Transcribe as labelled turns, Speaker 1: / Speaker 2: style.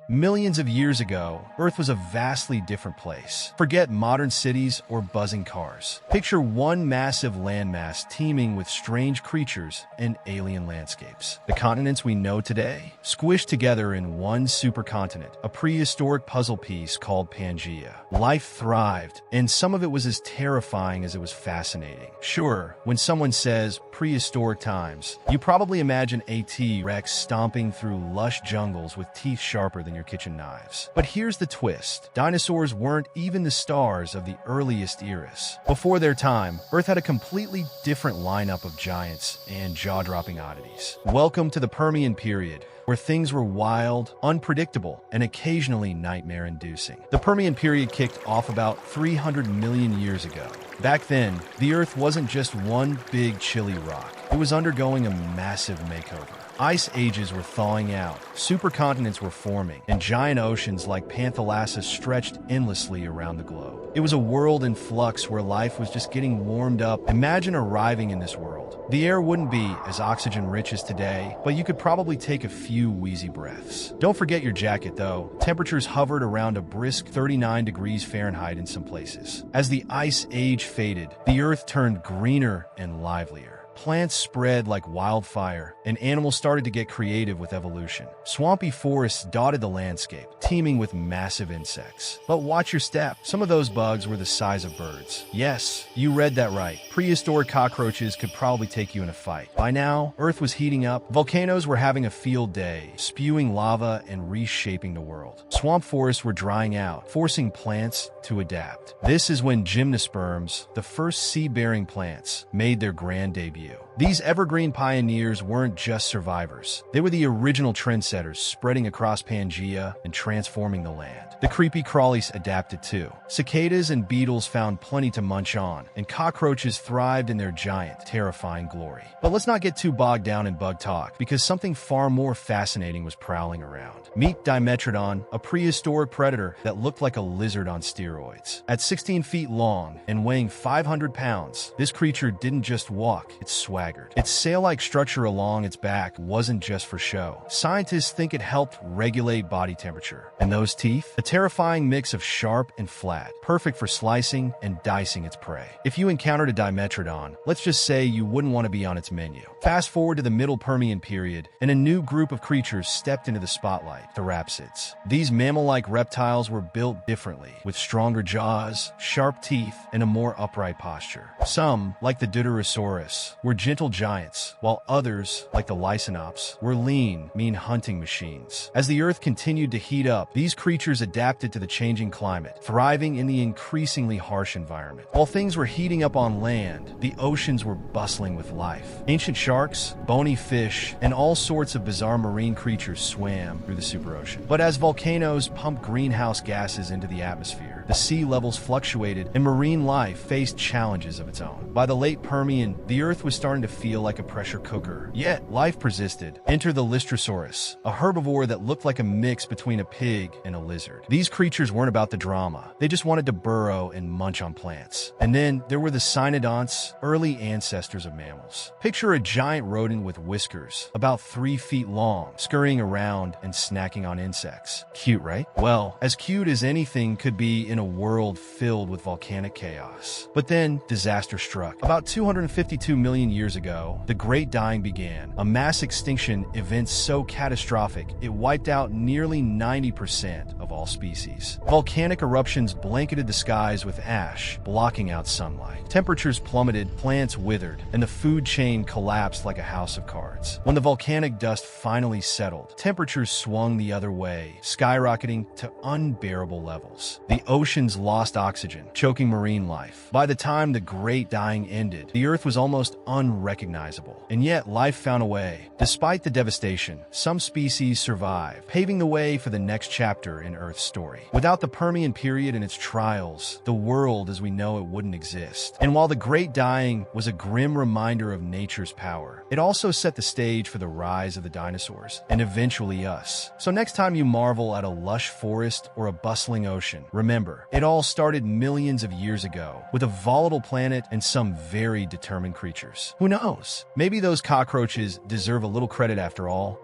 Speaker 1: Millions of years ago, Earth was a vastly different place. Forget modern cities or buzzing cars. Picture one massive landmass teeming with strange creatures and alien landscapes. The continents we know today, squished together in one supercontinent, a prehistoric puzzle piece called Pangaea. Life thrived, and some of it was as terrifying as it was fascinating. Sure, when someone says prehistoric times, you probably imagine a T-Rex stomping through lush jungles with teeth sharper than your kitchen knives. But here's the twist. Dinosaurs weren't even the stars of the earliest eras. Before their time, Earth had a completely different lineup of giants and jaw-dropping oddities. Welcome to the Permian period, where things were wild, unpredictable, and occasionally nightmare-inducing. The Permian period kicked off about 300 million years ago. Back then, the Earth wasn't just one big chilly rock. It was undergoing a massive makeover. Ice ages were thawing out, supercontinents were forming, and giant oceans like Pangaea stretched endlessly around the globe. It was a world in flux where life was just getting warmed up. Imagine arriving in this world. The air wouldn't be as oxygen-rich as today, but you could probably take a few wheezy breaths. Don't forget your jacket, though. Temperatures hovered around a brisk 39 degrees Fahrenheit in some places. As the ice age faded, the Earth turned greener and livelier. Plants spread like wildfire, and animals started to get creative with evolution. Swampy forests dotted the landscape, teeming with massive insects. But watch your step. Some of those bugs were the size of birds. Yes, you read that right. Prehistoric cockroaches could probably take you in a fight. By now, Earth was heating up. Volcanoes were having a field day, spewing lava and reshaping the world. Swamp forests were drying out, forcing plants to adapt. This is when gymnosperms, the first seed-bearing plants, made their grand debut. These evergreen pioneers weren't just survivors. They were the original trendsetters, spreading across Pangaea and transforming the land. The creepy crawlies adapted too. Cicadas and beetles found plenty to munch on, and cockroaches thrived in their giant, terrifying glory. But let's not get too bogged down in bug talk, because something far more fascinating was prowling around. Meet Dimetrodon, a prehistoric predator that looked like a lizard on steroids. At 16 feet long and weighing 500 pounds, this creature didn't just walk, it swaggered. Its sail-like structure along its back wasn't just for show. Scientists think it helped regulate body temperature. And those teeth? A terrifying mix of sharp and flat, perfect for slicing and dicing its prey. If you encountered a Dimetrodon, let's just say you wouldn't want to be on its menu. Fast forward to the Middle Permian period, and a new group of creatures stepped into the spotlight, therapsids. These mammal-like reptiles were built differently, with stronger jaws, sharp teeth, and a more upright posture. Some, like the Dinosaurs, were gentle giants, while others, like the Lycanops, were lean, mean hunting machines. As the Earth continued to heat up, these creatures adapted to the changing climate, thriving in the increasingly harsh environment. While things were heating up on land, the oceans were bustling with life. Ancient sharks, bony fish, and all sorts of bizarre marine creatures swam through the superocean. But as volcanoes pumped greenhouse gases into the atmosphere, the sea levels fluctuated and marine life faced challenges of its own. By the late Permian, the Earth was starting to feel like a pressure cooker. Yet, life persisted. Enter the Lystrosaurus, a herbivore that looked like a mix between a pig and a lizard. These creatures weren't about the drama. They just wanted to burrow and munch on plants. And then there were the cynodonts, early ancestors of mammals. Picture a giant rodent with whiskers, about 3 feet long, scurrying around and snacking on insects. Cute, right? Well, as cute as anything could be in a world filled with volcanic chaos. But then, disaster struck. About 252 million years ago, the Great Dying began, a mass extinction event so catastrophic it wiped out nearly 90% of all species. Volcanic eruptions blanketed the skies with ash, blocking out sunlight. Temperatures plummeted, plants withered, and the food chain collapsed like a house of cards. When the volcanic dust finally settled, temperatures swung the other way, skyrocketing to unbearable levels. The oceans lost oxygen, choking marine life. By the time the Great Dying ended, the Earth was almost unrecognizable. And yet, life found a way. Despite the devastation, some species survived, paving the way for the next chapter in Earth's story. Without the Permian period and its trials, the world as we know it wouldn't exist. And while the Great Dying was a grim reminder of nature's power, it also set the stage for the rise of the dinosaurs, and eventually us. So next time you marvel at a lush forest or a bustling ocean, remember, it all started millions of years ago, with a volatile planet and some very determined creatures. Who knows? Maybe those cockroaches deserve a little credit after all.